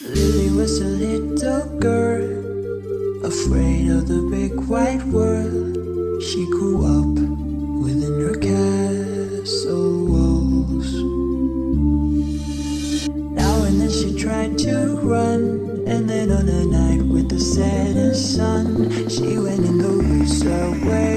Lily was a little girl, afraid of the big wide world. She grew up within her castle walls. Now and then she tried to run, and then on a night with the setting sun, she went and goes away.